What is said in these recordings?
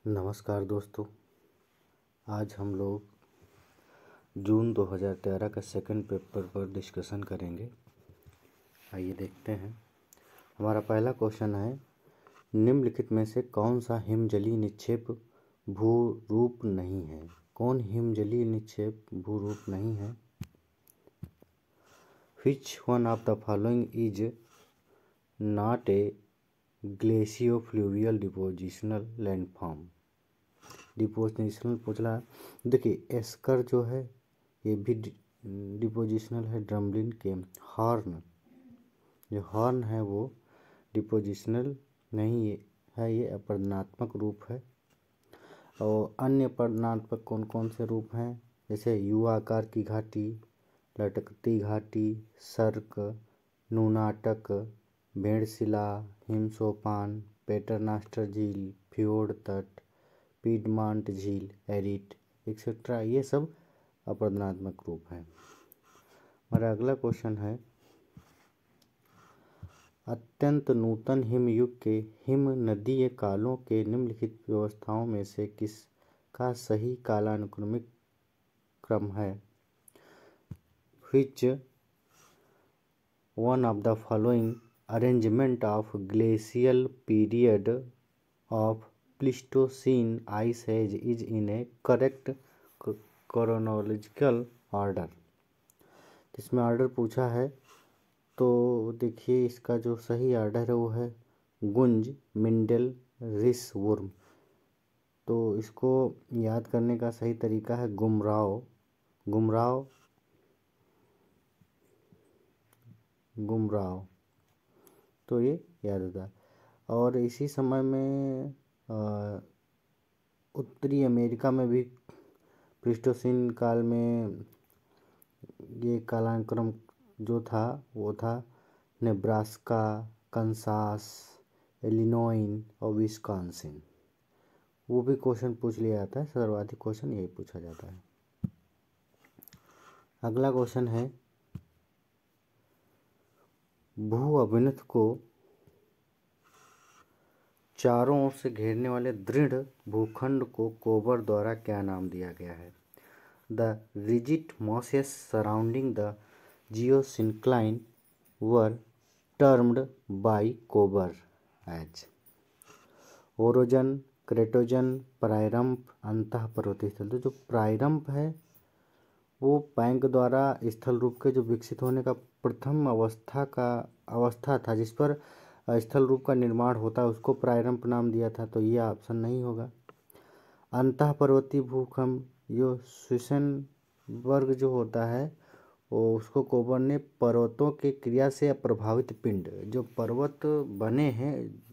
नमस्कार दोस्तों, आज हम लोग जून 2013 का सेकंड पेपर पर डिस्कशन करेंगे। आइए देखते हैं। हमारा पहला क्वेश्चन है, निम्नलिखित में से कौन सा हिमजलीय निक्षेप भूरूप नहीं है? कौन हिमजलीय निक्षेप भूरूप नहीं है? Which one of the following is not a glaciofluvial depositional landform? Depositional पूछ रहा है। देखिए, एस्कर जो है ये भी डिपोजिशनल है। ड्रमलिन के हॉर्न, जो हॉर्न है वो डिपोजिशनल नहीं है, ये अपरदनात्मक रूप है। और अन्य अपरदनात्मक कौन कौन से रूप हैं? जैसे यू आकार की घाटी, लटकती घाटी, सर्क, नूनाटक, भेड़शिला, हिमसोपान, पेटरनास्टर झील, फ्योर्ड तट, पीडमांट झील, एरिट एक्सेट्रा, ये सब अपरदनात्मक रूप हैं। हमारा अगला क्वेश्चन है, अत्यंत नूतन हिमयुग के हिम नदीय कालों के निम्नलिखित व्यवस्थाओं में से किसका सही कालानुक्रमिक क्रम है? Which one of the following arrangement of glacial period of Pleistocene ice age is in a correct chronological order? इसमें ऑर्डर पूछा है, तो देखिए इसका जो सही ऑर्डर है वो है गुंज, मिंडल, रिस, वुर्म। तो इसको याद करने का सही तरीका है गुमराव, गुमराव, गुमराव, तो ये याद होता है। और इसी समय में उत्तरी अमेरिका में भी प्लीस्टोसीन काल में ये कालानुक्रम जो था वो था नेब्रास्का, कंसास, इलिनॉइस और विस्कॉन्सिन। वो भी क्वेश्चन पूछ लिया जाता है, सर्वाधिक क्वेश्चन यही पूछा जाता है। अगला क्वेश्चन है, भू अभिनत को चारों ओर से घेरने वाले दृढ़ भूखंड को कोबर द्वारा क्या नाम दिया गया है? The rigid masses surrounding the geosyncline were termed by Kober as orogen, kratogen, प्रायरंप, अंतःपर्वतीय स्थल। तो जो प्रायरंप है वो बैंक द्वारा स्थल रूप के जो विकसित होने का प्रथम अवस्था था जिस पर स्थल रूप का निर्माण होता है, उसको प्रायरंप नाम दिया था। तो ये ऑप्शन नहीं होगा। अंतःपर्वतीय भूखंड, जो स्विसेनबर्ग जो होता है वो उसको कोबर ने पर्वतों के क्रिया से प्रभावित पिंड, जो पर्वत बने हैं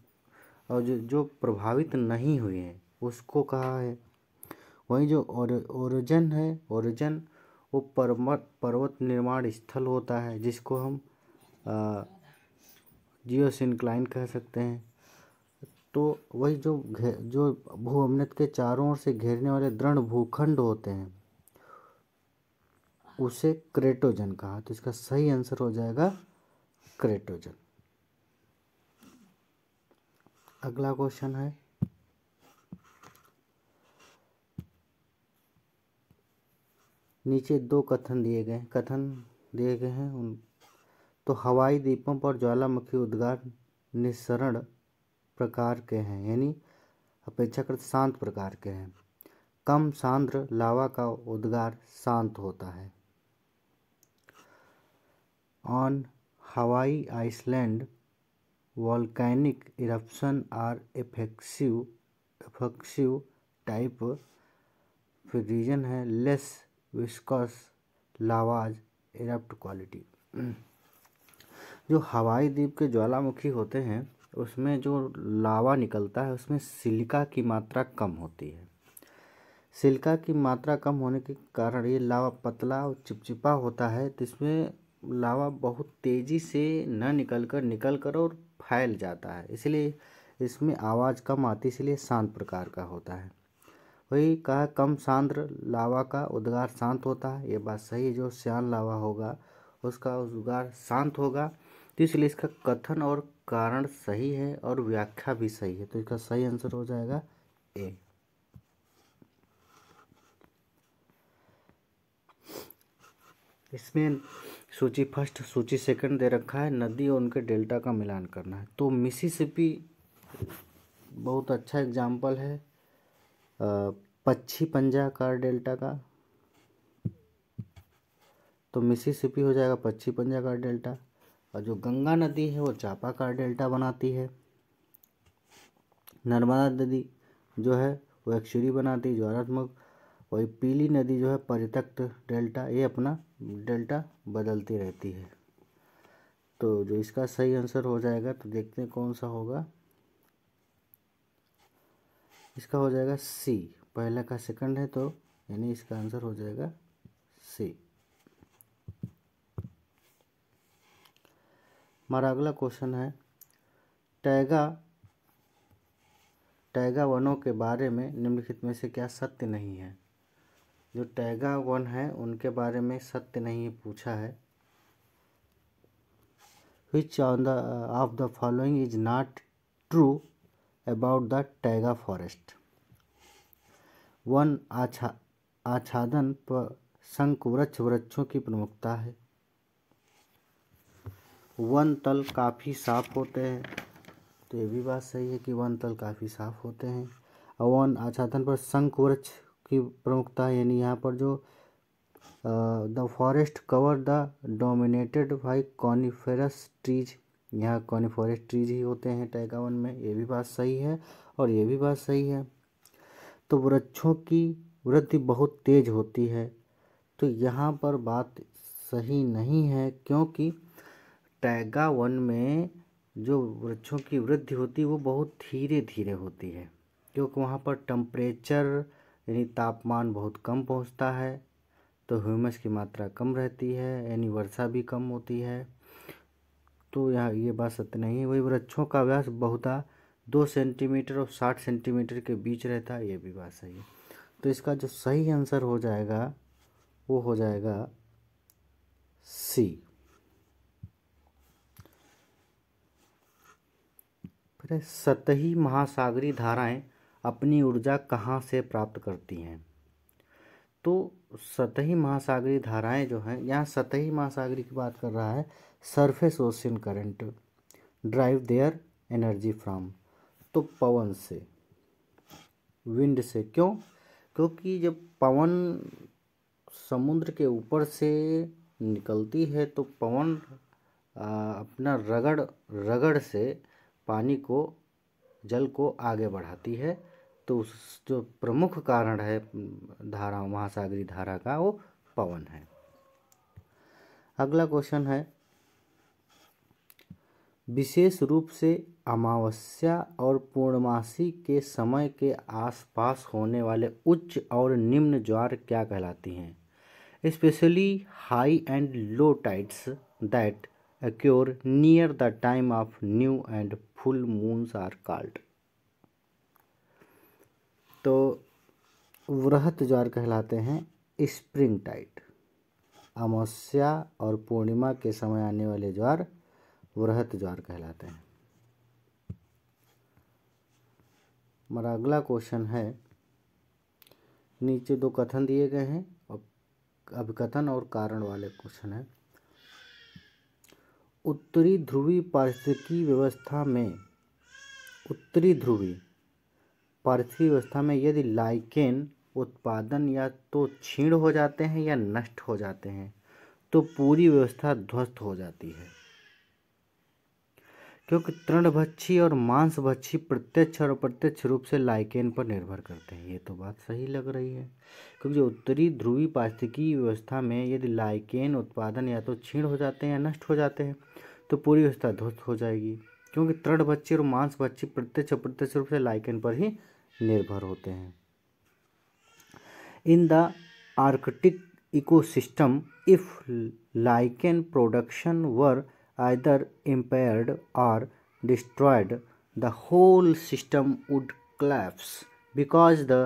और जो प्रभावित नहीं हुए हैं उसको कहा है। वहीं जो ओरिजिन है, ओरिजिन वो पर्वत निर्माण स्थल होता है जिसको हम जियोसिंक्लाइन कह सकते हैं। तो वही जो भू अभिनत के चारों ओर से घेरने वाले दृढ़ भूखंड होते हैं उसे क्रेटोजन कहा। तो इसका सही आंसर हो जाएगा क्रेटोजन। अगला क्वेश्चन है, नीचे दो कथन दिए गए हैं उन तो हवाई द्वीपों पर ज्वालामुखी उद्गार निस्सरण प्रकार के हैं, यानी अपेक्षाकृत शांत प्रकार के हैं। कम सांद्र लावा का उद्गार शांत होता है। On Hawaii island volcanic eruption are effusive type. फिर रीजन है लेस विस्कस लावाज इरप्ट क्वालिटी। जो हवाई द्वीप के ज्वालामुखी होते हैं उसमें जो लावा निकलता है उसमें सिलिका की मात्रा कम होती है। सिलिका की मात्रा कम होने के कारण ये लावा पतला और चिपचिपा होता है, तो इसमें लावा बहुत तेज़ी से न निकल कर और फैल जाता है, इसलिए इसमें आवाज़ कम आती, इसलिए शांत प्रकार का होता है। वही कहा कम सांद्र लावा का उद्गार शांत होता है, ये बात सही है। जो श्यान लावा होगा उसका उद्गार शांत होगा, तो इसलिए इसका कथन और कारण सही है और व्याख्या भी सही है। तो इसका सही आंसर हो जाएगा ए। इसमें सूची फर्स्ट सूची सेकंड दे रखा है, नदी और उनके डेल्टा का मिलान करना है। तो मिसिसिपी बहुत अच्छा एग्जाम्पल है पच्छी पंजाकार डेल्टा का। तो मिसिसिपी हो जाएगा पच्छी पंजाकार डेल्टा, और जो गंगा नदी है वो चापाकार डेल्टा बनाती है। नर्मदा नदी जो है वो एक्सुरी बनाती है ज्वारात्मक। वही पीली नदी जो है परित्यक्त डेल्टा, ये अपना डेल्टा बदलती रहती है। तो जो इसका सही आंसर हो जाएगा, तो देखते हैं कौन सा होगा। इसका हो जाएगा सी, पहला का सेकंड है, तो यानी इसका आंसर हो जाएगा सी। हमारा अगला क्वेश्चन है टैगा वनों के बारे में निम्नलिखित में से क्या सत्य नहीं है। जो टैगा वन है उनके बारे में सत्य नहीं पूछा है। Which of the following is not true about the taiga forest? 1. आच्छादन पर शंकुवृक्ष वृक्षों की प्रमुखता है। वन तल काफ़ी साफ होते हैं, तो ये भी बात सही है कि वन तल काफ़ी साफ होते हैं। और वन आच्छादन पर शंकुवृक्ष की प्रमुखता है, यानी यहाँ पर जो the forest cover the dominated by coniferous trees, यहाँ कॉनिफेरस ट्रीज ही होते हैं टैगा वन में, ये भी बात सही है और ये भी बात सही है। तो वृक्षों की वृद्धि बहुत तेज होती है, तो यहाँ पर बात सही नहीं है, क्योंकि टैगा वन में जो वृक्षों की वृद्धि होती है वो बहुत धीरे धीरे होती है, क्योंकि वहाँ पर टेम्परेचर यानी तापमान बहुत कम पहुँचता है, तो ह्यूमस की मात्रा कम रहती है, यानी वर्षा भी कम होती है। तो यहाँ ये बात सत्य नहीं है। वही वृक्षों का व्यास बहुधा 2 सेंटीमीटर और 60 सेंटीमीटर के बीच रहता है, ये भी बात सही है। तो इसका जो सही आंसर हो जाएगा वो हो जाएगा सी। फिर सतही महासागरीय धाराएं अपनी ऊर्जा कहाँ से प्राप्त करती हैं। तो सतही महासागरीय धाराएं जो हैं, यहाँ सतही महासागरीय की बात कर रहा है, surface ocean current drive their energy from, तो पवन से, विंड से। क्यों? क्योंकि जब पवन समुद्र के ऊपर से निकलती है तो पवन अपना रगड़ से पानी को, जल को आगे बढ़ाती है। तो उस जो प्रमुख कारण है धारा, महासागरीय धारा का, वो पवन है। अगला क्वेश्चन है विशेष रूप से अमावस्या और पूर्णमासी के समय के आसपास होने वाले उच्च और निम्न ज्वार क्या कहलाती हैं। Specially high and low tides that occur near the time of new and full moons are called। तो वृहत ज्वार कहलाते हैं स्प्रिंग टाइड। अमावस्या और पूर्णिमा के समय आने वाले ज्वार वृहत ज्वार कहलाते हैं। हमारा अगला क्वेश्चन है, नीचे 2 कथन दिए गए हैं और अभिकथन और कारण वाले क्वेश्चन है। उत्तरी ध्रुवी पारिस्थितिकी व्यवस्था में यदि लाइकेन उत्पादन या तो क्षीण हो जाते हैं या नष्ट हो जाते हैं, तो पूरी व्यवस्था ध्वस्त हो जाती है, क्योंकि तृणभक्षी और मांसभक्षी प्रत्यक्ष और अप्रत्यक्ष रूप से लाइकेन पर निर्भर करते हैं। ये तो बात सही लग रही है, क्योंकि उत्तरी ध्रुवी पारिस्थितिकी व्यवस्था में यदि लाइकेन उत्पादन या तो क्षीण हो जाते हैं या नष्ट हो जाते हैं, तो पूरी व्यवस्था ध्वस्त हो जाएगी, क्योंकि तृणभक्षी और मांसभक्षी प्रत्यक्ष अप्रत्यक्ष रूप से लाइकेन पर ही निर्भर होते हैं। In the Arctic ecosystem if lichen production were either impaired or destroyed, the whole system would collapse, because the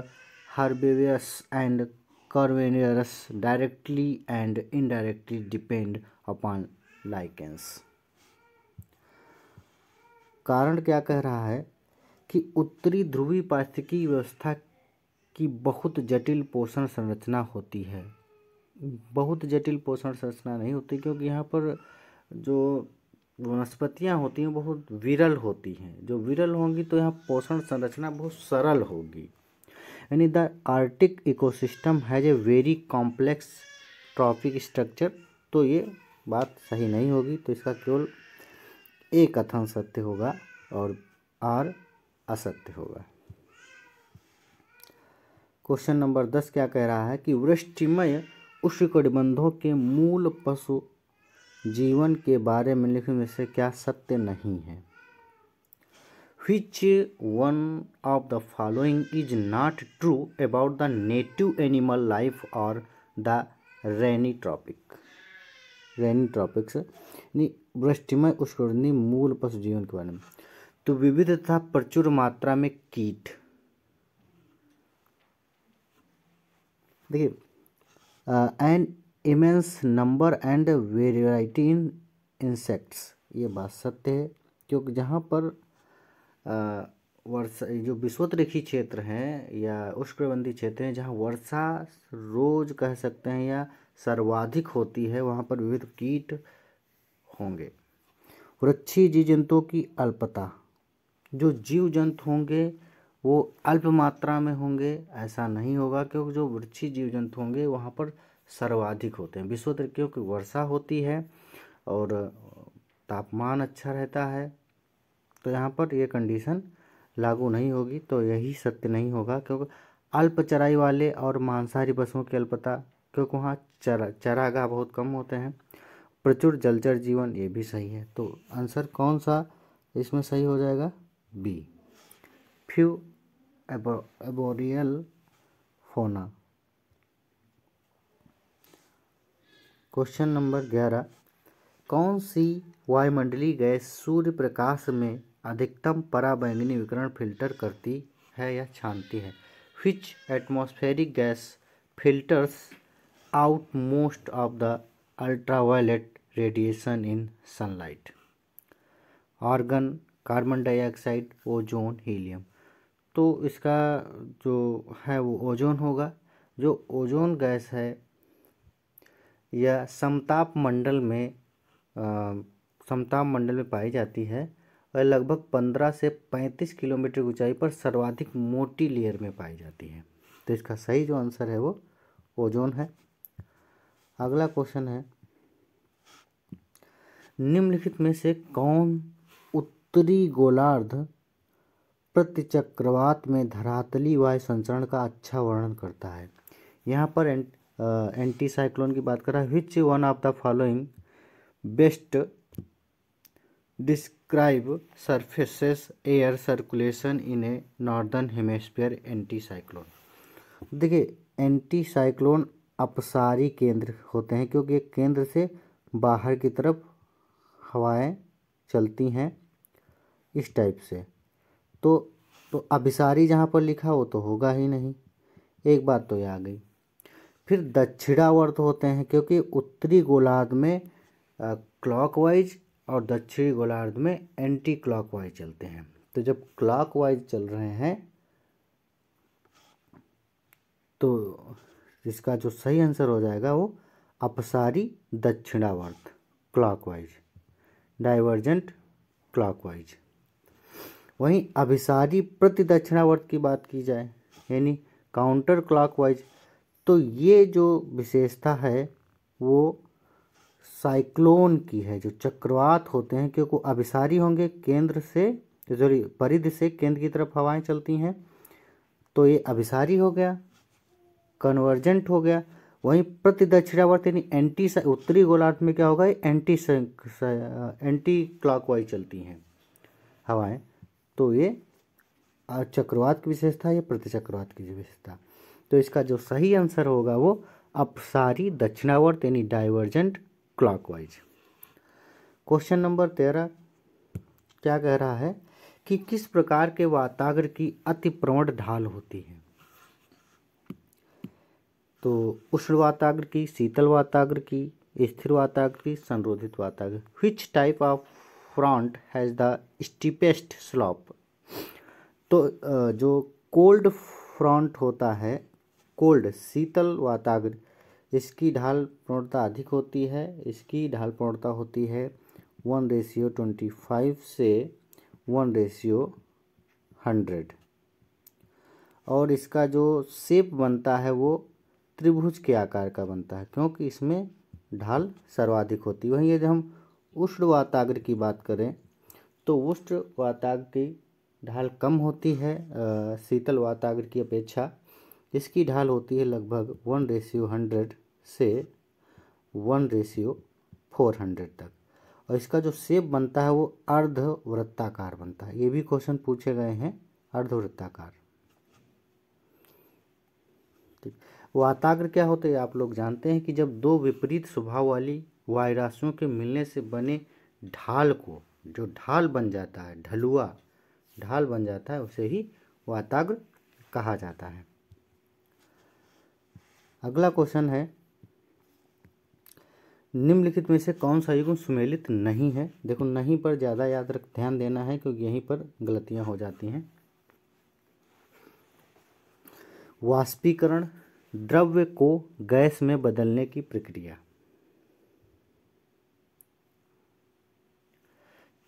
herbivorous and carnivorous directly and indirectly depend upon lichens। कारण क्या कह रहा है कि उत्तरी ध्रुवी पारिस्थितिकी व्यवस्था की बहुत जटिल पोषण संरचना होती है, बहुत जटिल पोषण संरचना नहीं होती, क्योंकि यहाँ पर जो वनस्पतियाँ होती हैं बहुत विरल होती हैं। जो विरल होंगी तो यहाँ पोषण संरचना बहुत सरल होगी। यानी the Arctic ecosystem has a very complex trophic structure. तो ये बात सही नहीं होगी, तो इसका केवल ए कथन सत्य होगा और आर असत्य होगा। क्वेश्चन नंबर 10 क्या कह रहा है कि वृष्टिमय उष्णकटिबंधों के मूल पशु जीवन के बारे में लिखने में से क्या सत्य नहीं है। Which one of the following is not true about the native animal life or the rainy tropics यानी वृष्टिमय उष्णकटिबंधीय मूल पशु जीवन के बारे में। तो विविध तथा प्रचुर मात्रा में कीट, देखिए an immense number and variety in insects, ये बात सत्य है, क्योंकि जहाँ पर वर्षा जो विषुवतरेखीय क्षेत्र हैं या उष्णकटिबंधीय क्षेत्र हैं जहाँ वर्षा रोज कह सकते हैं या सर्वाधिक होती है, वहाँ पर विविध कीट होंगे। वृक्षीय जीव जंतुओं की अल्पता, जो जीव जंतु होंगे वो अल्प मात्रा में होंगे ऐसा नहीं होगा, क्योंकि जो वृक्षीय जीव जंतु होंगे वहाँ पर सर्वाधिक होते हैं। विषुवतरेखीय की वर्षा होती है और तापमान अच्छा रहता है, तो यहाँ पर ये कंडीशन लागू नहीं होगी, तो यही सत्य नहीं होगा। क्योंकि अल्प चराई वाले और मांसाहारी पशुओं की अल्पता, क्योंकि वहाँ चरागाह बहुत कम होते हैं। प्रचुर जलचर जीवन, ये भी सही है। तो आंसर कौन सा इसमें सही हो जाएगा? बी, फ्यू एबोरियल फोना। क्वेश्चन नंबर 11, कौन सी वायुमंडलीय गैस सूर्य प्रकाश में अधिकतम पराबैंगनी विकिरण फिल्टर करती है या छानती है? Which atmospheric gas filters out most of the ultraviolet radiation in sunlight? Argon, carbon dioxide, ozone, helium. तो इसका जो है वो ओजोन होगा। जो ओजोन गैस है यह समताप मंडल में पाई जाती है और लगभग 15 से 35 किलोमीटर ऊंचाई पर सर्वाधिक मोटी लेयर में पाई जाती है। तो इसका सही जो आंसर है वो ओजोन है। अगला क्वेश्चन है, निम्नलिखित में से कौन उत्तरी गोलार्ध प्रतिचक्रवात में धरातली वायु संचरण का अच्छा वर्णन करता है? यहाँ पर एंटी साइक्लोन की बात कर रहा है। Which one of the following best describe surfaces air circulation in A northern हेमेस्फीयर anti cyclone. देखिए एंटी साइक्लोन अपसारी केंद्र होते हैं, क्योंकि केंद्र से बाहर की तरफ हवाएं चलती हैं इस टाइप से। तो अभिसारी जहाँ पर लिखा हो तो होगा ही नहीं, एक बात तो ये आ गई। फिर दक्षिणावर्त होते हैं, क्योंकि उत्तरी गोलार्ध में क्लॉकवाइज और दक्षिणी गोलार्ध में एंटी क्लॉकवाइज चलते हैं। तो जब क्लॉकवाइज चल रहे हैं तो इसका जो सही आंसर हो जाएगा वो अपसारी दक्षिणावर्त क्लॉकवाइज, डाइवर्जेंट क्लॉकवाइज। वहीं अभिसारी प्रति दक्षिणावर्त की बात की जाए यानी काउंटर क्लॉकवाइज, तो ये जो विशेषता है वो साइक्लोन की है। जो चक्रवात होते हैं क्योंकि अभिसारी होंगे, केंद्र से परिधि से केंद्र की तरफ हवाएं चलती हैं, तो ये अभिसारी हो गया, कन्वर्जेंट हो गया। वहीं प्रति दक्षिणावर्त यानी एंटी उत्तरी गोलार्ध में क्या होगा, एंटी क्लॉकवाइज चलती हैं हवाएं, तो ये चक्रवात की विशेषता, ये प्रतिचक्रवात की विशेषता। तो इसका जो सही आंसर होगा वो अपसारी दक्षिणावर्त यानी डाइवर्जेंट क्लॉकवाइज। क्वेश्चन नंबर 13 क्या कह रहा है कि किस प्रकार के वाताग्र की अति प्रवण ढाल होती है? तो उष्ण वाताग्र की, शीतल वाताग्र की, स्थिर वाताग्र की, संरोधित वाताग्र। Which type of front has the steepest slope? तो जो कोल्ड फ्रंट होता है, कोल्ड शीतल वाताग्र, इसकी ढाल प्रवणता अधिक होती है, इसकी ढाल प्रवणता होती है 1:25 से 1:100, और इसका जो शेप बनता है वो त्रिभुज के आकार का बनता है क्योंकि इसमें ढाल सर्वाधिक होती है। वहीं यदि हम उष्ण वाताग्र की बात करें तो उष्ण वाताग्र की ढाल कम होती है शीतल वाताग्र की अपेक्षा। इसकी ढाल होती है लगभग 1:100 से 1:400 तक, और इसका जो शेप बनता है वो अर्धवृत्ताकार बनता है। ये भी क्वेश्चन पूछे गए हैं, अर्धवृत्ताकार। ठीक, वाताग्र क्या होते हैं आप लोग जानते हैं कि जब दो विपरीत स्वभाव वाली वायुराशियों के मिलने से बने ढाल को, जो ढाल बन जाता है, ढलुआ ढाल बन जाता है, उसे ही वाताग्र कहा जाता है। अगला क्वेश्चन है, निम्नलिखित में से कौन सा युग्म सुमेलित नहीं है। देखो नहीं पर ज़्यादा ध्यान देना है क्योंकि यहीं पर गलतियां हो जाती हैं। वाष्पीकरण, द्रव्य को गैस में बदलने की प्रक्रिया।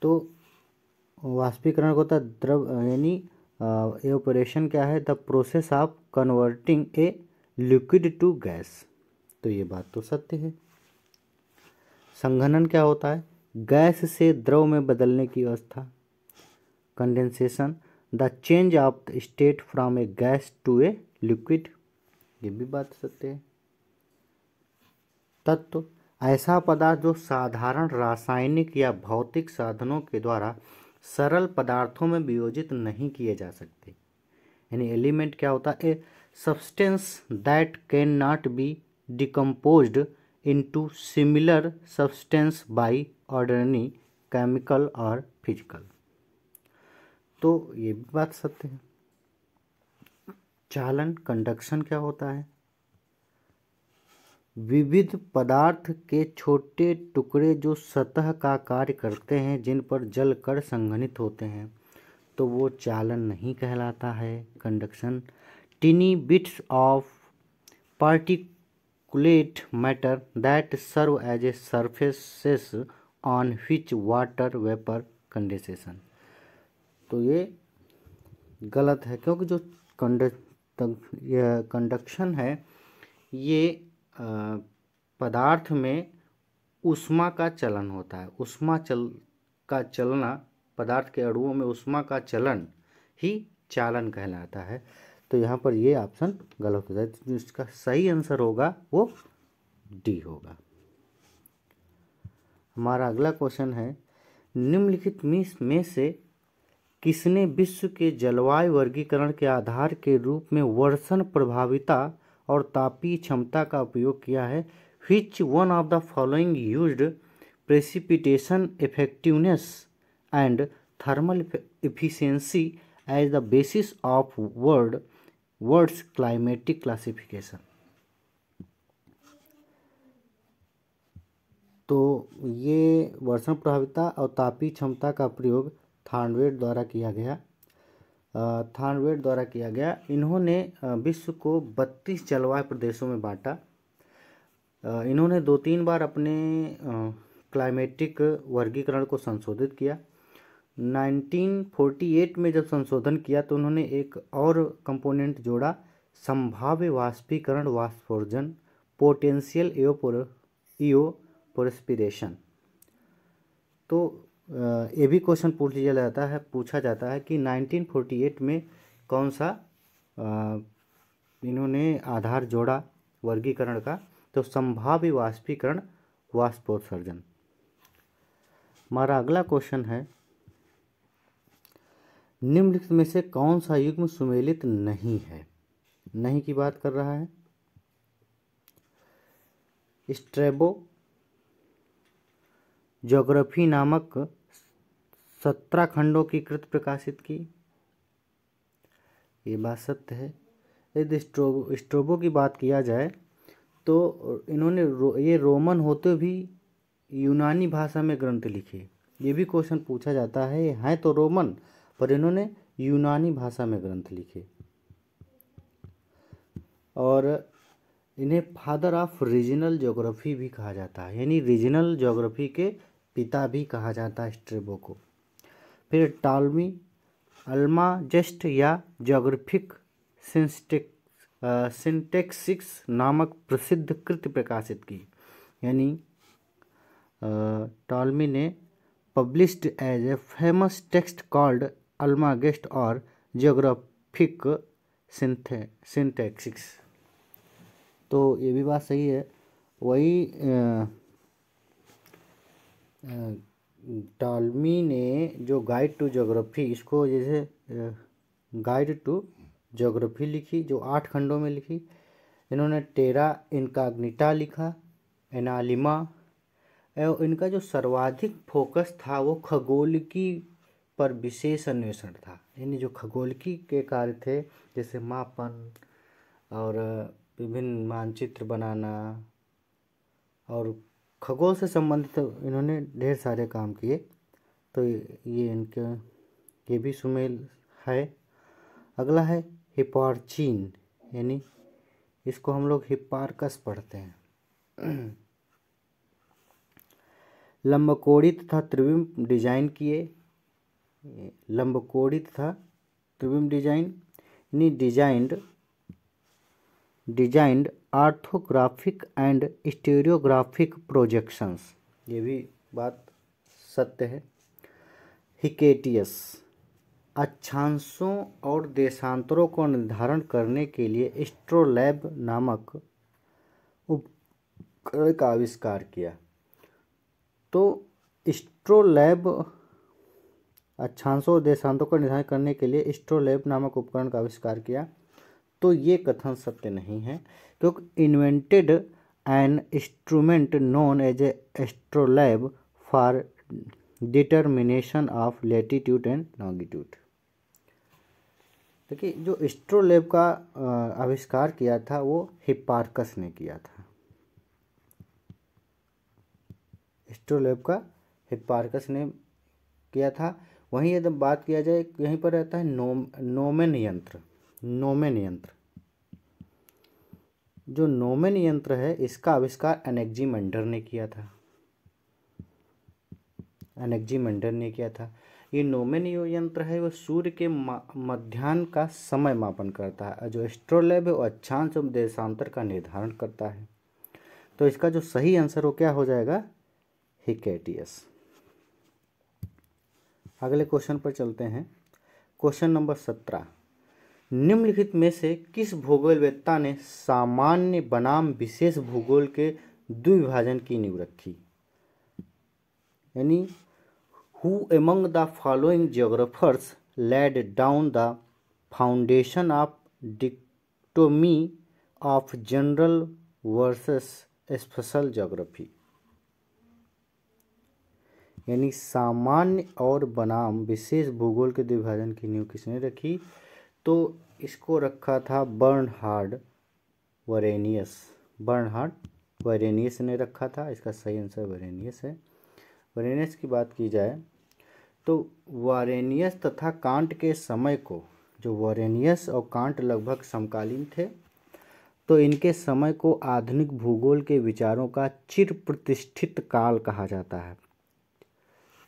तो वाष्पीकरण को होता है द्रव यानी एवापोरेशन क्या है, the process of converting a liquid to gas. तो ये बात तो सत्य है। संघनन क्या होता है, गैस से द्रव में बदलने की अवस्था। Condensation, the change of the state from a gas to a liquid. ये भी बात सत्य है। तत्व, ऐसा पदार्थ जो साधारण रासायनिक या भौतिक साधनों के द्वारा सरल पदार्थों में वियोजित नहीं किए जा सकते। यानी एलिमेंट क्या होता है, a substance that can not be decomposed into similar substance by ordinary chemical और फिजिकल। तो ये भी बात सत्य है। चालन, कंडक्शन क्या होता है, विविध पदार्थ के छोटे टुकड़े जो सतह का कार्य करते हैं, जिन पर जल कण संघनित होते हैं, तो वो चालन नहीं कहलाता है, conduction. Tiny bits of particulate matter that serve as a surfaces on which water vapour condensation. तो ये गलत है क्योंकि जो कंडक्शन है ये पदार्थ में ऊष्मा का चलन होता है। का चलना, पदार्थ के अणुओं में ऊष्मा का चलन ही चालन कहलाता है। तो यहाँ पर ये ऑप्शन गलत हो जाए। तो इसका सही आंसर होगा वो डी होगा। हमारा अगला क्वेश्चन है, निम्नलिखित में से किसने विश्व के जलवायु वर्गीकरण के आधार के रूप में वर्षण प्रभाविता और तापीय क्षमता का उपयोग किया है। Which one of the following used precipitation effectiveness and thermal efficiency as the basis of world's climatic classification? तो ये वर्षण प्रभाविता और तापीय क्षमता का प्रयोग थार्नवेट द्वारा किया गया। इन्होंने विश्व को 32 जलवायु प्रदेशों में बांटा। इन्होंने 2-3 बार अपने क्लाइमेटिक वर्गीकरण को संशोधित किया। 1948 में जब संशोधन किया तो उन्होंने एक और कंपोनेंट जोड़ा, संभाव्य वाष्पीकरण वाष्पोर्जन, पोटेंशियल इवेपोरेशन। तो ये भी क्वेश्चन पूछा जाता है कि 1948 में कौन सा इन्होंने आधार जोड़ा वर्गीकरण का, तो संभाव्य वाष्पीकरण वाष्पोत्सर्जन। हमारा अगला क्वेश्चन है, निम्नलिखित में से कौन सा युग्म सुमेलित नहीं है। नहीं की बात कर रहा है। स्ट्रैबो ज्योग्राफी नामक 17 खंडों की कृत प्रकाशित की। ये बात सत्य है। यदि स्ट्रैबो की बात किया जाए तो इन्होंने ये रोमन होते भी यूनानी भाषा में ग्रंथ लिखे। ये भी क्वेश्चन पूछा जाता है, हैं तो रोमन पर इन्होंने यूनानी भाषा में ग्रंथ लिखे। और इन्हें फादर ऑफ रीजनल ज्योग्राफी भी कहा जाता है, यानी रीजनल ज्योग्राफी के पिता भी कहा जाता है स्ट्रैबो को। फिर टॉलमी अल्माजेस्ट या ज्योग्राफिक सिंटेक्सिस नामक प्रसिद्ध कृति प्रकाशित की, यानी टॉलमी ने published as a famous text called Almagest और ज्योग्राफिक सिंटेक्सिस। तो ये भी बात सही है। वही टॉलमी ने जो गाइड टू ज्योग्राफी, इसको जैसे गाइड टू ज्योग्राफी लिखी, जो 8 खंडों में लिखी। इन्होंने टेरा इनकॉग्निटा लिखा, एनालिमा। इनका जो सर्वाधिक फोकस था वो खगोलिकी पर विशेष अन्वेषण था, यानी जो खगोलिकी के कार्य थे, जैसे मापन और विभिन्न मानचित्र बनाना और खगोल से संबंधित इन्होंने ढेर सारे काम किए। तो ये इनके ये भी सुमेल है। अगला है हिपार्चीन, यानी इसको हम लोग हिप्पार्कस पढ़ते हैं। लंबकोड़ी तथा त्रिविम डिजाइन किए, लंबकोड़ी तथा त्रिविम डिजाइन, यानी designed orthographic and stereographic projections, ये भी बात सत्य है। हिकेटियस अक्षांशों और देशांतरों को निर्धारण करने के लिए एस्ट्रोलैब नामक उपकरण का आविष्कार किया। तो एस्ट्रोलैब अक्षांशों और देशांतरों को निर्धारण करने के लिए एस्ट्रोलैब नामक उपकरण का आविष्कार किया। तो ये कथन सत्य नहीं है, क्योंकि invented an instrument known as a astrolabe for determination of latitude and longitude. देखिए, जो एस्ट्रोलैब का आविष्कार किया था वो हिप्पार्कस ने किया था। एस्ट्रोलैब का हिप्पार्कस ने किया था। वहीं यदि बात किया जाए, यहीं पर रहता है नोमेन यंत्र। नोमेन यंत्र, जो नोमेन यंत्र है, इसका आविष्कार एनेक्जीमेंडर ने किया था। एनेक्जीमेंडर ने किया था। ये नोमेन यंत्र है वो सूर्य के मध्याह्न का समय मापन करता है, और जो एस्ट्रोलैब है वो अक्षांश और देशांतर का निर्धारण करता है। तो इसका जो सही आंसर वो क्या हो जाएगा? हिकेटियस। अगले क्वेश्चन पर चलते हैं। क्वेश्चन नंबर 17, निम्नलिखित में से किस भूगोलवेत्ता ने सामान्य बनाम विशेष भूगोल के द्विविभाजन की नींव रखी? यानी Who among the following geographers laid down the foundation of dichotomy of general versus special geography? यानी सामान्य और बनाम विशेष भूगोल के द्विभाजन की नींव किसने रखी? तो इसको रखा था बर्नहार्ड वरेनियस। बर्नहार्ड वरेनियस ने रखा था। इसका सही आंसर वरेनियस है। वरेनियस की बात की जाए तो वारेनियस तथा कांट के समय को, जो वारेनियस और कांट लगभग समकालीन थे, तो इनके समय को आधुनिक भूगोल के विचारों का चिर प्रतिष्ठित काल कहा जाता है।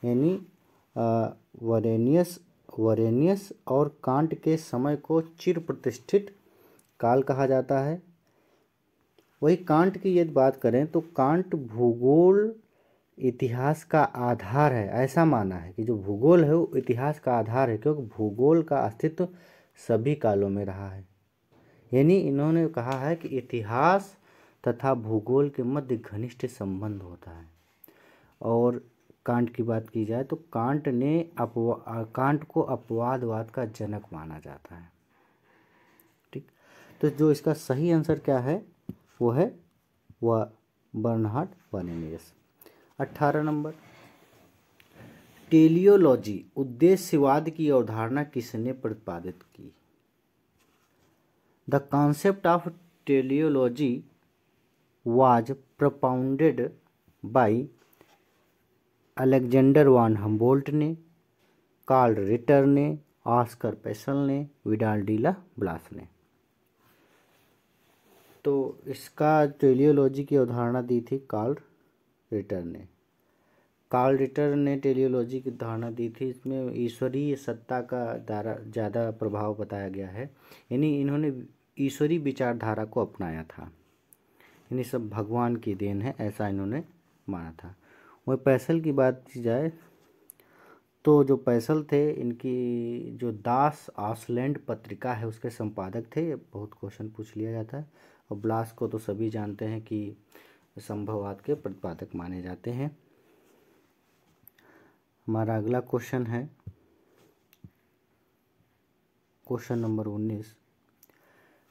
यानी वारेनियस और कांट के समय को चिर प्रतिष्ठित काल कहा जाता है। वही कांट की यदि बात करें तो कांट भूगोल इतिहास का आधार है, ऐसा माना है कि जो भूगोल है वो इतिहास का आधार है, क्योंकि भूगोल का अस्तित्व सभी कालों में रहा है। यानी इन्होंने कहा है कि इतिहास तथा भूगोल के मध्य घनिष्ठ संबंध होता है। और कांट की बात की जाए तो कांट को अपवादवाद का जनक माना जाता है। ठीक, तो जो इसका सही आंसर क्या है वो है वह बर्नहार्ड वरेनियस। 18 नंबर, टेलियोलॉजी उद्देश्यवाद की अवधारणा किसने प्रतिपादित की? The concept of teleology was propounded by Alexander von Humboldt ने, कार्ल रिटर ने, ऑस्कर पेसल ने, विडाल डी ला ब्लास ने। तो इसका टेलियोलॉजी की अवधारणा दी थी कार्ल रिटर ने। कार्ल रिटर ने टेलियोलॉजी की धारणा दी थी। इसमें ईश्वरीय सत्ता का ज़्यादा प्रभाव बताया गया है, यानी इन्होंने ईश्वरीय विचारधारा को अपनाया था, यानी सब भगवान की देन है, ऐसा इन्होंने माना था। वही पैसल की बात की जाए तो जो पैसल थे, इनकी जो दास आसलैंड पत्रिका है उसके संपादक थे। ये बहुत क्वेश्चन पूछ लिया जाता है। और ब्लास को तो सभी जानते हैं कि संभववाद के प्रतिपादक माने जाते हैं। हमारा अगला क्वेश्चन है क्वेश्चन नंबर 19।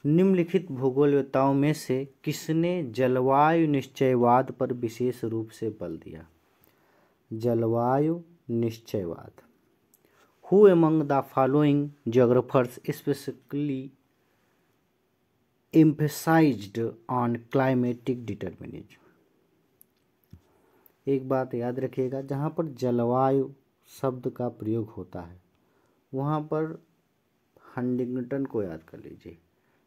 निम्नलिखित भूगोलवेत्ताओं में से किसने जलवायु निश्चयवाद पर विशेष रूप से बल दिया? जलवायु निश्चयवाद। Who among the following geographers specifically emphasized on climatic determinism? एक बात याद रखिएगा, जहाँ पर जलवायु शब्द का प्रयोग होता है वहाँ पर हंटिंगटन को याद कर लीजिए,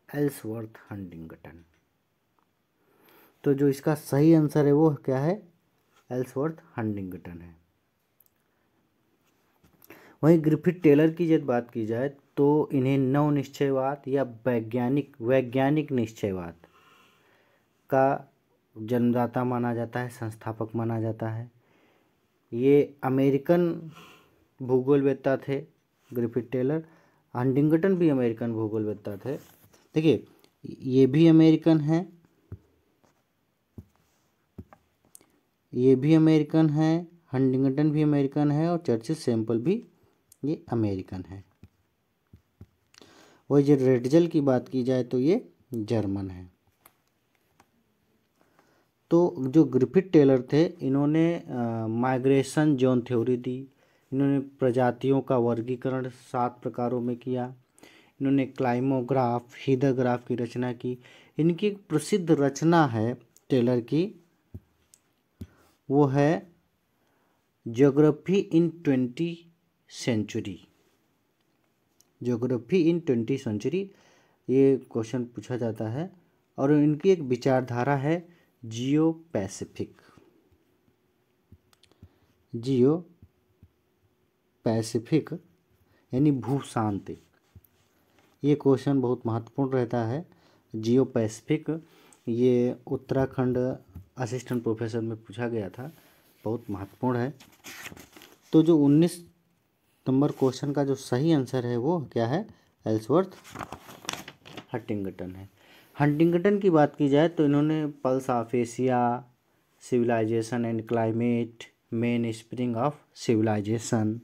एल्सवर्थ हंटिंगटन। तो जो इसका सही आंसर है वो क्या है? एल्सवर्थ हंटिंगटन है। वहीं ग्रिफिथ टेलर की जब बात की जाए तो इन्हें नव निश्चयवाद या वैज्ञानिक निश्चयवाद का जन्मदाता माना जाता है, संस्थापक माना जाता है। ये अमेरिकन भूगोलवेत्ता थे ग्रिफिथ टेलर। हंटिंगटन भी अमेरिकन भूगोलवेत्ता थे। देखिए, ये भी अमेरिकन है, ये भी अमेरिकन है, हंटिंगटन भी अमेरिकन है और चर्चिल सैंपल भी ये अमेरिकन है। वही जो रेडजल की बात की जाए तो ये जर्मन है। तो जो ग्रिफिथ टेलर थे इन्होंने माइग्रेशन जोन थ्योरी दी। इन्होंने प्रजातियों का वर्गीकरण 7 प्रकारों में किया। इन्होंने क्लाइमोग्राफ, हीदरग्राफ की रचना की। इनकी एक प्रसिद्ध रचना है टेलर की, वो है ज्योग्राफी इन 20th सेंचुरी। ज्योग्राफी इन 20th सेंचुरी, ये क्वेश्चन पूछा जाता है। और इनकी एक विचारधारा है जियो पैसिफिक यानी भूशांति। ये क्वेश्चन बहुत महत्वपूर्ण रहता है। जियो पैसिफिक, ये उत्तराखंड असिस्टेंट प्रोफेसर में पूछा गया था, बहुत महत्वपूर्ण है। तो जो 19 नंबर क्वेश्चन का जो सही आंसर है वो क्या है? एल्सवर्थ हंटिंगटन है। हंटिंगटन की बात की जाए तो इन्होंने pulse of Asia, civilisation and climate, mainspring of civilisation,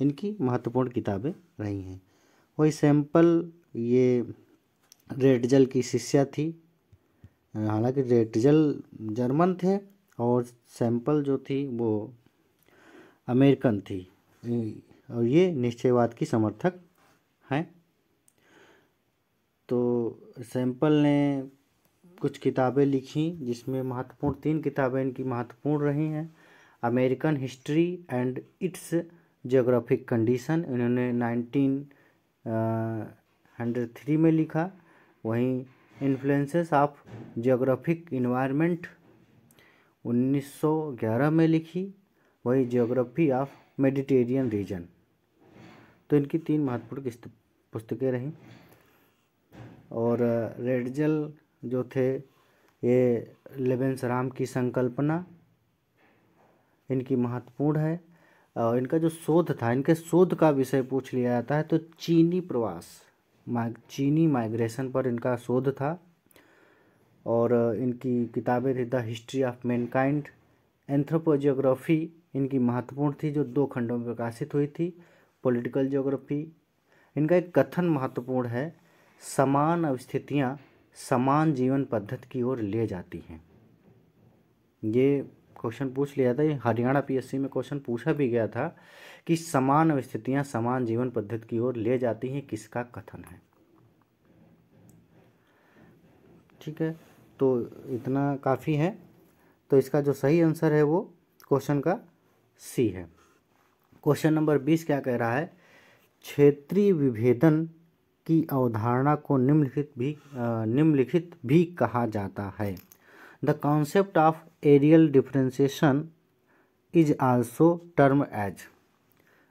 इनकी महत्वपूर्ण किताबें रही हैं। वही सैंपल, ये रेडजल की शिष्या थी। हालांकि रेडजल जर्मन थे और सैंपल जो थी वो अमेरिकन थी, और ये निश्चयवाद की समर्थक हैं। तो सैंपल ने कुछ किताबें लिखी जिसमें महत्वपूर्ण 3 किताबें इनकी महत्वपूर्ण रही हैं। American history and it's geographic condition, इन्होंने 1903 में लिखा। वहीं इन्फ्लुएंसेस ऑफ जियोग्राफिक इन्वायरमेंट 1911 में लिखी। वही जियोग्राफी ऑफ मेडिटेरियन रीजन। तो इनकी 3 महत्वपूर्ण पुस्तकें रहीं। और रेडजल जो थे, ये लेबेंसराम की संकल्पना इनकी महत्वपूर्ण है। और इनका जो शोध था, इनके शोध का विषय पूछ लिया जाता है तो चीनी प्रवास, चीनी माइग्रेशन पर इनका शोध था। और इनकी किताबें थी द हिस्ट्री ऑफ मैनकाइंड, एंथ्रोपोजियोग्राफी इनकी महत्वपूर्ण थी जो 2 खंडों में प्रकाशित हुई थी। पॉलिटिकल ज्योग्राफी, इनका एक कथन महत्वपूर्ण है, समान अवस्थितियाँ समान जीवन पद्धति की ओर ले जाती हैं। ये क्वेश्चन पूछ लिया था, ये हरियाणा पीएससी में क्वेश्चन पूछा भी गया था कि समान अवस्थितियाँ समान जीवन पद्धति की ओर ले जाती हैं, किसका कथन है? ठीक है, तो इतना काफ़ी है। तो इसका जो सही आंसर है वो क्वेश्चन का सी है। क्वेश्चन नंबर 20 क्या कह रहा है? क्षेत्रीय विभेदन की अवधारणा को निम्नलिखित भी कहा जाता है। The concept of areal differentiation is also term as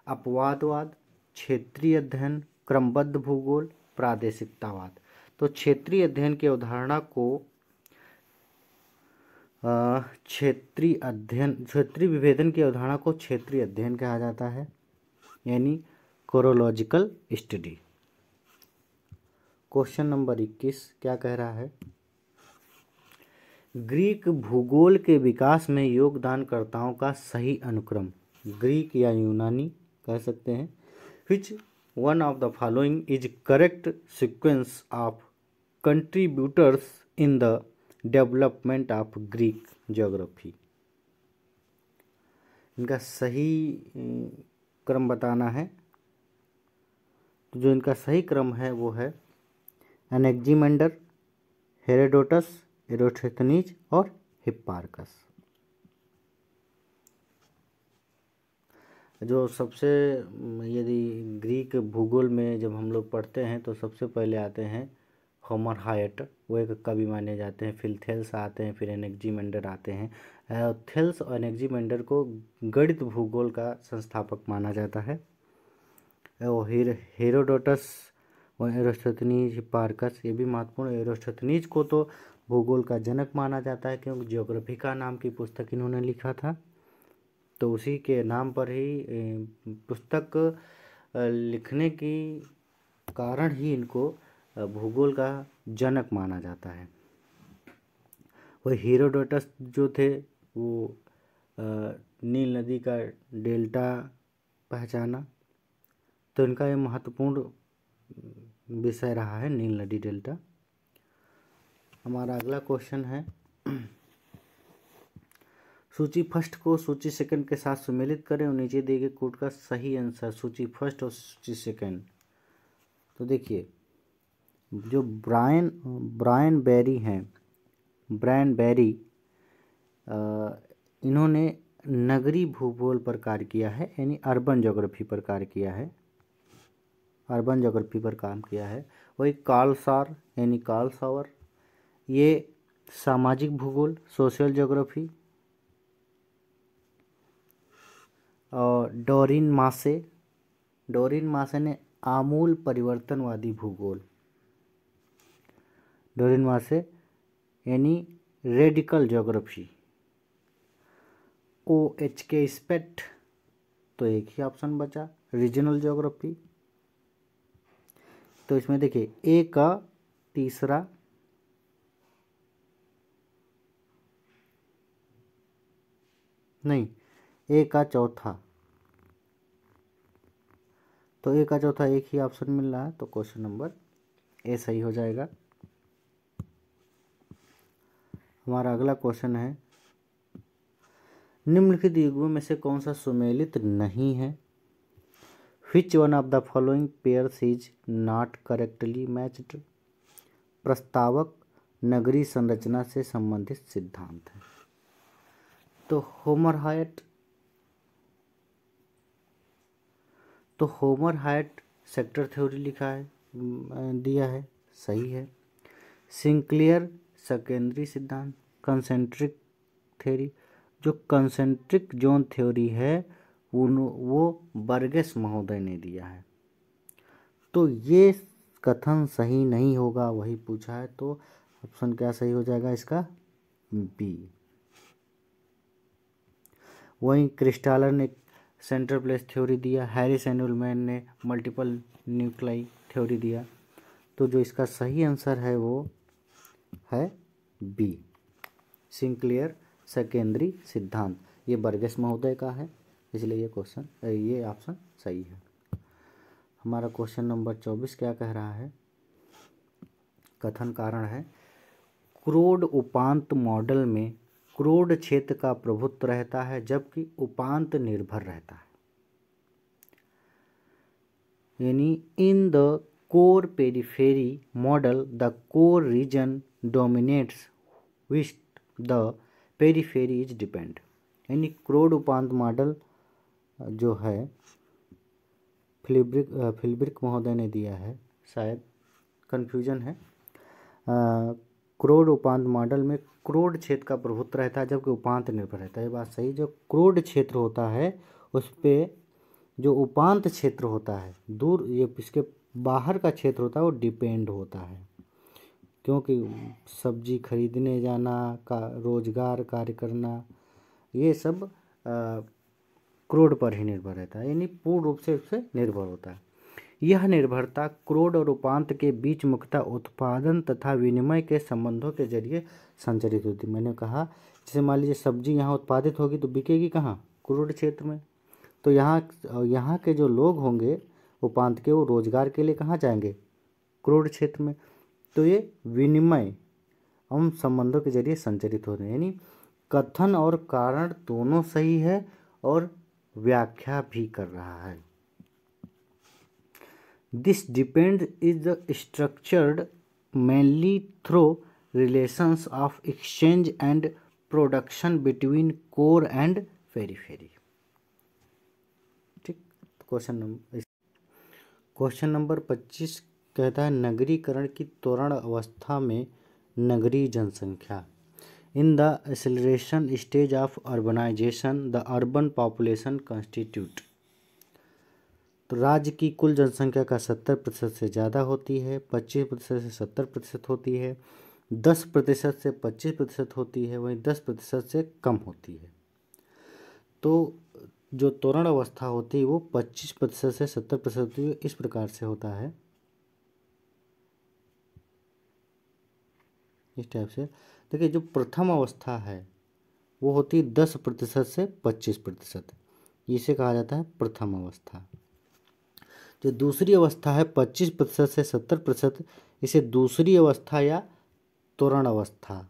अपवादवाद, क्षेत्रीय अध्ययन, क्रमबद्ध भूगोल, प्रादेशिकतावाद। तो क्षेत्रीय अध्ययन की अवधारणा को क्षेत्रीय विभेदन की अवधारणा को क्षेत्रीय अध्ययन कहा जाता है, यानी कोरोलॉजिकल स्टडी। क्वेश्चन नंबर 21 क्या कह रहा है? ग्रीक भूगोल के विकास में योगदानकर्ताओं का सही अनुक्रम, ग्रीक या यूनानी कह सकते हैं। Which one of the following is correct sequence of contributors in the development of Greek geography. इनका सही क्रम बताना है। तो जो इनका सही क्रम है वो है एनेक्जिमेंडर, हेरोडोटस, एरोस्थेनीज और हिप्पारकस। जो सबसे यदि ग्रीक भूगोल में जब हम लोग पढ़ते हैं तो सबसे पहले आते हैं होमर हायट, वो एक कवि माने जाते हैं। फिर थेल्स आते हैं, फिर एनेक्जिमेंडर आते हैं। थेल्स और एनेक्जिमेंडर को गणित भूगोल का संस्थापक माना जाता है। हेरोडोटस और एरोस्थनीज, हिप्पारकस ये भी महत्वपूर्ण। एरोस्थनीज को तो भूगोल का जनक माना जाता है क्योंकि ज्योग्राफिका नाम की पुस्तक इन्होंने लिखा था, तो उसी के नाम पर ही पुस्तक लिखने की कारण ही इनको भूगोल का जनक माना जाता है। वही हेरोडोटस जो थे वो नील नदी का डेल्टा पहचाना, तो इनका ये महत्वपूर्ण विषय रहा है नील नदी डेल्टा। हमारा अगला क्वेश्चन है सूची फर्स्ट को सूची सेकंड के साथ सुमेलित करें और नीचे दिए गए कोड का सही आंसर सूची फर्स्ट और सूची सेकंड। तो देखिए जो ब्रायन बेरी हैं, ब्रायन बेरी इन्होंने नगरी भूगोल पर कार्य किया है, यानी अर्बन ज्योग्राफी पर कार्य किया है, अर्बन ज्योग्राफी पर काम किया है। वही कार्ल सार यानी कार्ल सावर, ये सामाजिक भूगोल, सोशल ज्योग्राफी। और डोरिन मासे ने आमूल परिवर्तनवादी भूगोल, डोरिन मासे यानी रेडिकल ज्योग्राफी। OHK स्पेट, तो एक ही ऑप्शन बचा रीजनल ज्योग्राफी। तो इसमें देखिए ए का तीसरा, नहीं ए का चौथा, तो ए का चौथा एक ही ऑप्शन मिल रहा है, तो क्वेश्चन नंबर ए सही हो जाएगा। हमारा अगला क्वेश्चन है निम्नलिखित युग्मों में से कौन सा सुमेलित नहीं है? Which one of the following pairs is not correctly matched? प्रस्तावक नगरी संरचना से संबंधित सिद्धांत है। तो होमर हायट सेक्टर थ्योरी लिखा है, दिया है, सही है। सिंक्लियर सेकेंडरी सिद्धांत, कंसेंट्रिक थ्योरी, जो कंसेंट्रिक जोन थ्योरी है वो बर्गेस महोदय ने दिया है। तो ये कथन सही नहीं होगा, वही पूछा है, तो ऑप्शन क्या सही हो जाएगा इसका? बी। वहीं क्रिस्टालर ने सेंट्रल प्लेस थ्योरी दिया, हैरिस एंड उलमैन ने मल्टीपल न्यूक्लाई थ्योरी दिया। तो जो इसका सही आंसर है वो है बी, सिंक्लियर सेकेंडरी सिद्धांत। ये बर्गेस महोदय का है, इसलिए ये ऑप्शन सही है। हमारा क्वेश्चन नंबर 24 क्या कह रहा है? कथन कारण है क्रोड उपांत मॉडल में क्रोड क्षेत्र का प्रभुत्व रहता है जबकि उपांत निर्भर रहता है, यानी in the core periphery model the core region dominates which the periphery is depend. यानी क्रोड उपांत मॉडल जो है फिल्ब्रिक महोदय ने दिया है, शायद कन्फ्यूजन है। क्रोड उपांत मॉडल में क्रोड क्षेत्र का प्रभुत्व रहता है जबकि उपांत निर्भर रहता है। ये बात सही। जो क्रोड क्षेत्र होता है उस पर जो उपांत क्षेत्र होता है दूर, ये इसके बाहर का क्षेत्र होता है वो डिपेंड होता है, क्योंकि सब्जी खरीदने जाना का, रोजगार कार्य करना, ये सब क्रोड पर ही निर्भर रहता है, यानी पूर्ण रूप से उससे निर्भर होता है। यह निर्भरता क्रोड और उपांत के बीच मुख्यतः उत्पादन तथा विनिमय के संबंधों के जरिए संचालित होती है। मैंने कहा जैसे मान लीजिए सब्जी यहाँ उत्पादित होगी तो बिकेगी कहाँ? क्रोड क्षेत्र में। तो यहाँ के जो लोग होंगे उपांत के, वो रोजगार के लिए कहाँ जाएंगे? क्रोड क्षेत्र में। तो ये विनिमय उन संबंधों के जरिए संचालित हो रहे हैं, यानी कथन और कारण दोनों सही है और व्याख्या भी कर रहा है। This depend is structured mainly through relations of exchange and production between core and periphery. ठीक। क्वेश्चन नंबर 25 कहता है नगरीकरण की त्वरण अवस्था में नगरीय जनसंख्या। In the acceleration stage of urbanisation the urban population constitute. तो राज्य की कुल जनसंख्या का 70% से ज़्यादा होती है, 25% से 70% होती है, 10% से 25% होती है, वहीं 10% से कम होती है। तो जो त्वरण अवस्था होती है वो 25% से 70% होती है। इस प्रकार से होता है, इस टाइप से। देखिए जो प्रथम अवस्था है वो होती है 10% से 25%, इसे कहा जाता है प्रथम अवस्था। जो दूसरी अवस्था है 25% से 70%, इसे दूसरी अवस्था या त्वरण अवस्था,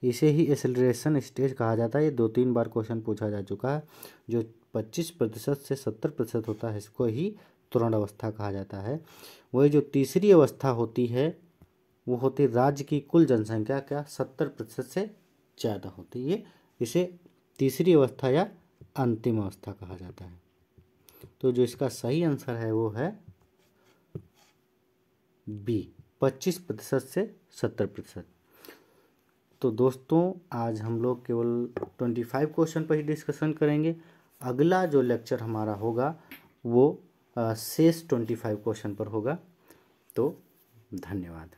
इसे ही एक्सेलरेशन स्टेज कहा जाता है। ये 2-3 बार क्वेश्चन पूछा जा चुका है। जो 25% से 70% होता है इसको ही त्वरण अवस्था कहा जाता है। वही जो तीसरी अवस्था होती है वो होती है राज्य की कुल जनसंख्या का 70% से ज़्यादा होती है, इसे तीसरी अवस्था या अंतिम अवस्था कहा जाता है। तो जो इसका सही आंसर है वो है बी, 25% से 70%। तो दोस्तों आज हम लोग केवल 25 क्वेश्चन पर ही डिस्कशन करेंगे। अगला जो लेक्चर हमारा होगा वो शेष 25 क्वेश्चन पर होगा। तो धन्यवाद।